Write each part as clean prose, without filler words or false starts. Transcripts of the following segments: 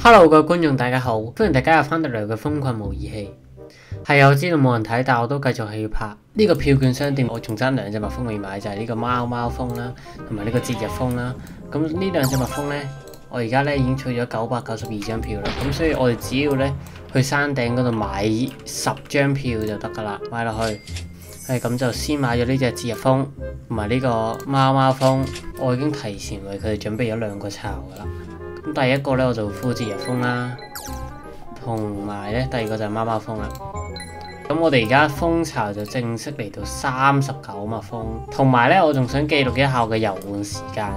Hello， 各位觀眾大家好，歡迎大家入翻到嚟嘅瘋狂模擬器。係啊，我知道冇人睇，但我都繼續係要拍呢個票券商店。我仲爭兩隻蜜蜂未買，就係呢個貓貓蜂啦，同埋呢個節日蜂啦。咁呢兩隻蜜蜂呢，我而家呢已經取咗992張票啦。咁所以我哋只要呢去山頂嗰度買10張票就得噶啦，買落去。係咁就先買咗呢隻節日蜂同埋呢個貓貓蜂，我已經提前為佢哋準備咗2個巢噶啦。咁第一個呢，我就敷節日蜂啦，同埋呢第二個就係貓貓蜂啦。咁我哋而家蜂巢就正式嚟到39蜜蜂，同埋呢我仲想記錄一下我嘅遊玩時間。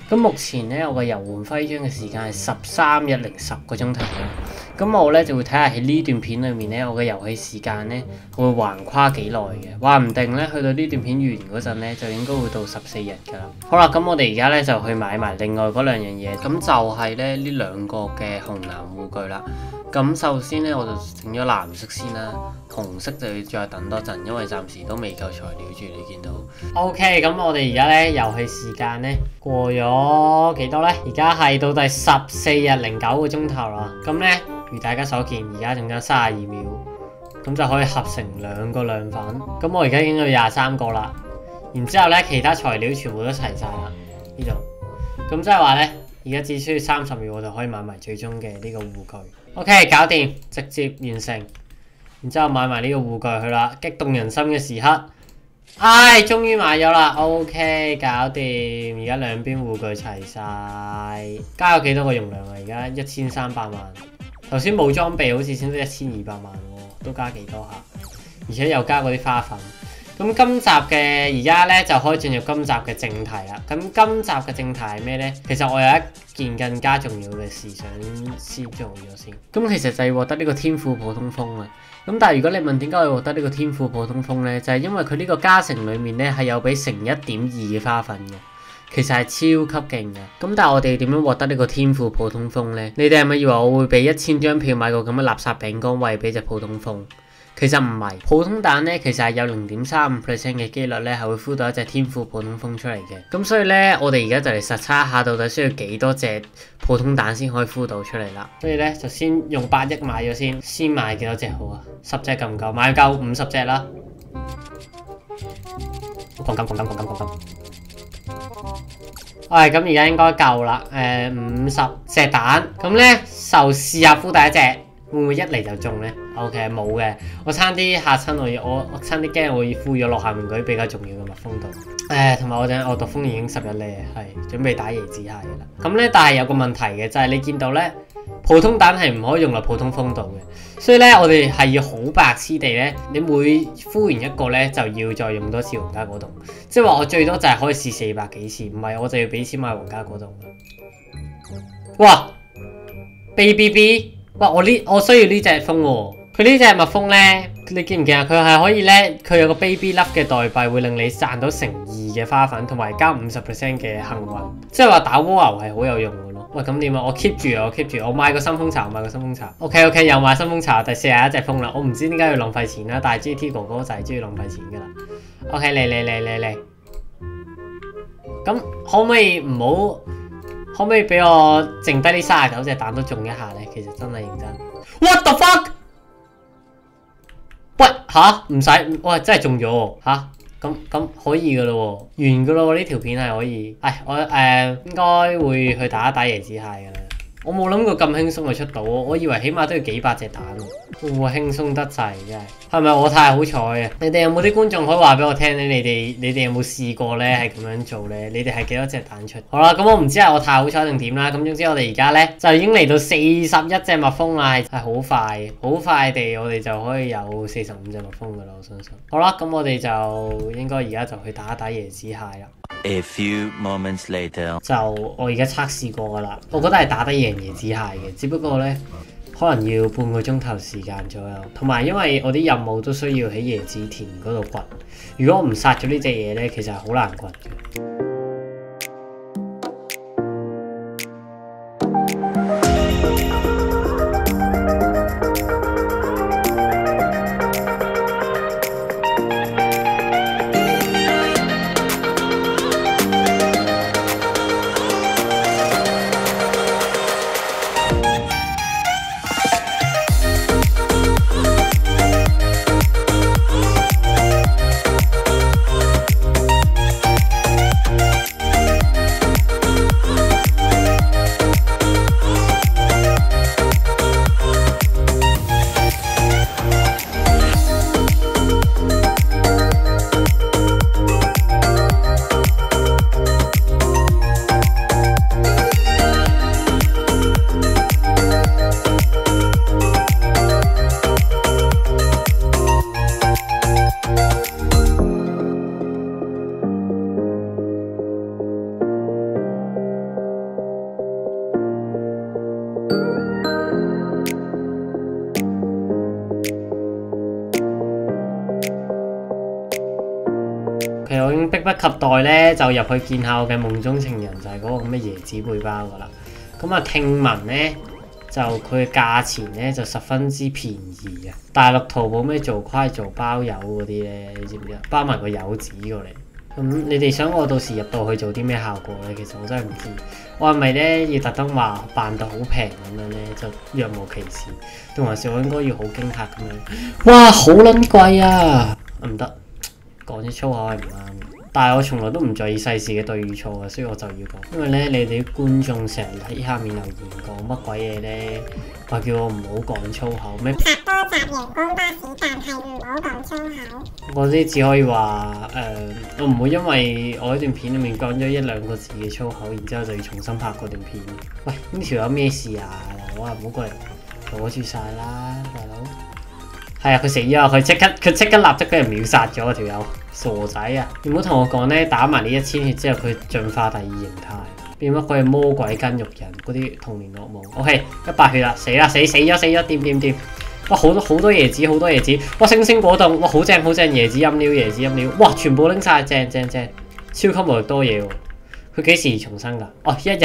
咁目前呢，我嘅遊玩徽章嘅時間係13日零10個鐘頭啦。咁我呢就會睇下喺呢段片裏面呢，我嘅遊戲時間呢會橫跨幾耐嘅，話唔定呢，去到呢段片完嗰陣呢，就應該會到14日噶啦。好啦，咁我哋而家呢就去買埋另外嗰2樣嘢，咁就係呢2個嘅紅藍護具啦。咁首先呢，我就整咗藍色先啦，紅色就要再等多陣，因為暫時都未夠材料住，你見到。OK， 咁我哋而家呢遊戲時間呢過咗幾多呢？而家係到第14日零9個鐘頭啦。咁呢，如大家所見，而家仲有32秒，咁就可以合成2個亮粉。咁我而家已經有23個啦。然之後呢，其他材料全部都齊晒啦，呢度。咁即係話呢，而家只需要30秒，我就可以買埋最終嘅呢個護具。OK， 搞掂，直接完成。然之後買埋呢個護具去啦，激動人心嘅時刻。唉，終於買咗啦。OK， 搞掂，而家兩邊護具齊晒。加咗幾多個容量啊？而家1300萬。頭先冇裝備，好似先得1200萬喎，都加幾多下？而且又加嗰啲花粉。咁今集嘅而家呢，就可以進入今集嘅正題啦。咁今集嘅正題係咩呢？其實我有一件更加重要嘅事想先做咗先。咁其實就係獲得呢個天賦普通蜂啊。咁但係如果你問點解我獲得呢個天賦普通蜂呢？就係因為佢呢個加成裡面呢係有俾乘1.2嘅花粉嘅，其實係超級勁嘅。咁但係我哋點樣獲得呢個天賦普通蜂呢？你哋係咪以為我會俾1000張票買個咁嘅垃圾餅乾餵俾隻普通蜂？其實唔係，普通蛋咧，其實係有0.35% 嘅機率咧係會孵到一隻天賦普通蜂出嚟嘅。咁所以咧，我哋而家就嚟實測一下到底需要幾多隻普通蛋先可以孵到出嚟啦。所以咧，就先用8億買咗先買幾多隻好啊？10隻夠唔夠？買夠50隻啦。講金。咁而家應該夠啦。50隻蛋，咁咧就試下孵第一隻。會唔會一嚟就中呢 ？OK， 冇嘅，我差啲嚇親我差啲驚我會孵咗落下面嗰啲比較重要嘅蜜蜂度。同埋我隻惡毒蜂已經11呢，係準備打椰子蟹嘅啦。咁咧，但係有個問題嘅就係你見到咧，普通蛋係唔可以用落普通蜂度嘅，所以咧我哋係要好白痴地咧，你每孵完一個咧就要再用多次皇家果凍，即係話我最多就係可以試400幾次，唔係我就要俾錢買皇家果凍。哇 ！Baby！ 哇！我需要呢隻蜂喎，佢呢隻蜜蜂咧，你見唔見啊？佢係可以咧，佢有個 baby love 嘅代幣，會令你賺到乘2嘅花粉，同埋加50% 嘅幸運，即係話打蝸牛係好有用嘅咯。喂，咁點啊？我 keep 住，我買個新蜂巢，OK， 又買新蜂巢，第41隻蜂啦。我唔知點解要浪費錢啦，但係 GT 哥哥就係中意浪費錢噶啦。OK， 嚟，咁可唔可以俾我剩低呢39隻蛋都中一下呢？其實真係認真。What the fuck？ 喂，唔使，喂，真係中咗喎，咁可以噶咯喎，完噶咯喎，呢條片係可以。我應該會去打椰子蟹噶啦。我冇諗過咁輕鬆就出到，我以為起碼都要幾百隻蛋，會唔會輕鬆得滯真係？係咪我太好彩啊？你哋有冇啲觀眾可以話俾我聽咧？你哋有冇試過咧係咁樣做咧？你哋係幾多隻蛋出？好啦，咁我唔知係我太好彩定點啦。咁總之我哋而家咧就已經嚟到41隻蜜蜂啦，係好快地我哋就可以有45隻蜜蜂噶啦，我相信。好啦，咁我哋就應該而家就去打椰子蟹啦。A few moments later， 就我而家測試過噶啦，我覺得係打得贏椰子蟹嘅，只不過呢，可能要半個鐘頭時間左右，同埋因為我啲任務都需要喺椰子田嗰度掘，如果我唔殺咗呢隻嘢呢，其實係好難掘嘅。及待咧就入去見下我嘅夢中情人，就係嗰個咁嘅椰子背包噶啦。咁啊，聽聞咧就佢嘅價錢咧就十分之便宜啊！大陸淘寶咩做快做包郵嗰啲咧，你知唔知啊？包埋個柚紙過嚟。咁你哋想我到時入到去做啲咩效果咧？其實我真係唔知。我係咪咧要特登話扮到好平咁樣咧，就若無其事？定還是我應該要好驚嚇咁樣？哇！好撚貴啊！唔得，講啲粗口係唔啱嘅。但係我從來都唔在意世事嘅對與錯啊，所以我就要講。因為咧，你哋啲觀眾成日喺下面留言講乜鬼嘢咧，話叫我唔好講粗口咩？拍多集陽光巴士，但係唔好講粗口。我啲只可以話我唔會因為我呢段片裡面講咗一兩個字嘅粗口，然之後就要重新拍嗰段片。喂，呢條有咩事啊？大佬啊，唔好過嚟阻住晒啦，大佬。係啊，佢死咗，佢即刻立即俾人秒殺咗條友，傻仔啊！你唔好同我講咧，打埋呢1000血之後，佢進化第2形態，變乜佢係魔鬼筋肉人嗰啲童年噩夢。OK， 100血啦，死咗，掂！哇，好多椰子，好多椰子！哇，星星果凍，哇，好正，椰子飲料，哇，全部拎晒，正，超級無敵多嘢喎！佢幾時重生㗎？哦，一日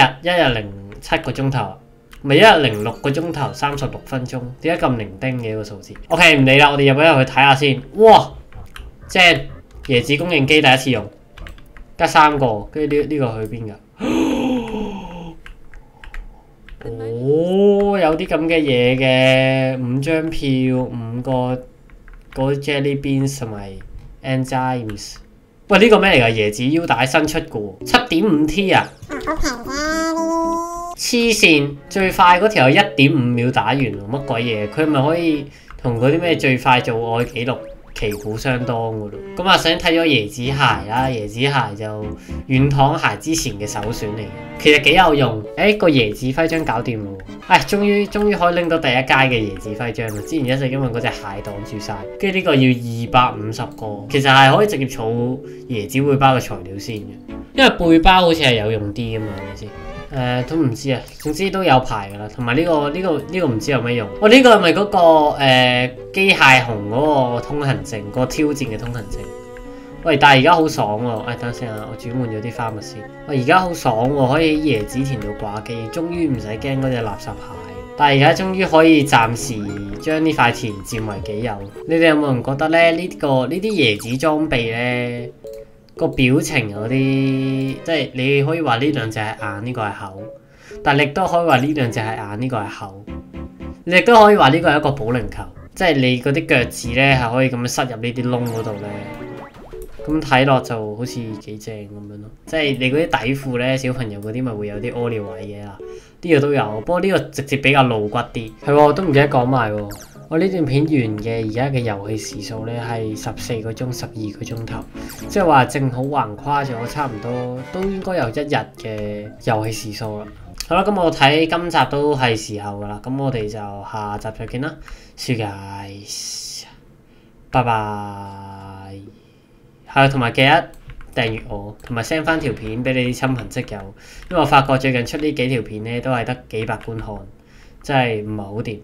07個鐘頭。咪1日06個鐘頭36分鐘，點解咁零丁嘅個數字 ？OK 唔理啦，我哋入去睇下先。哇，正椰子供應機第一次用，得3個，跟住呢個去邊㗎？哦，有啲咁嘅嘢嘅，5張票，5個嗰啲 jelly beans 同埋 enzymes。喂，呢個咩嚟㗎？椰子腰帶新出嘅喎，7.5T 啊！好平啫。黐線，最快嗰條有1.5秒打完喎，乜鬼嘢？佢係咪可以同嗰啲咩最快做愛紀錄旗鼓相當嘅咯？咁啊，想睇咗椰子鞋啦，椰子鞋就軟糖鞋之前嘅首選嚟嘅，其實幾有用。個椰子徽章搞掂咯，終於可以拎到第一階嘅椰子徽章啦！之前一直因為嗰隻鞋擋住晒，跟住呢個要250個，其實係可以直接儲椰子背包嘅材料先嘅，因為背包好似係有用啲啊嘛，係咪先？都唔知啊，總之都有排噶啦。同埋呢個唔知有咩用。呢個係咪嗰個機械熊嗰個通行證，個挑戰嘅通行證？喂，但係而家好爽喎！等陣先啊，我轉換咗啲花蜜先。喂，而家好爽喎，可以喺椰子田度掛機，終於唔使驚嗰隻垃圾蟹。但係而家終於可以暫時將呢塊田佔為己有。你哋有冇人覺得咧？呢啲椰子裝備咧？個表情嗰啲，即係你可以話呢兩隻係眼，呢個係口，但係你都可以話呢兩隻係眼，呢個係口。你亦都可以話呢個係一個保齡球，即係你嗰啲腳趾咧係可以咁樣塞入呢啲窿嗰度咧，咁睇落就好似幾正咁樣咯。即係你嗰啲底褲咧，小朋友嗰啲咪會有啲屙尿位嘅啦，呢個都有，不過呢個直接比較露骨啲。係喎，都唔記得講埋喎。我呢段片完嘅而家嘅遊戲時數咧係14個鐘，12個鐘頭，即係話正好橫跨咗差唔多都應該有1日嘅遊戲時數啦。好啦，咁我睇今集都係時候噶啦，咁我哋就下集再見啦，See you guys，拜拜。係，同埋記得訂閱我，同埋 send 翻條片俾你啲親朋戚友，因為我發覺最近出呢幾條片咧都係得幾百觀看，真係唔係好掂。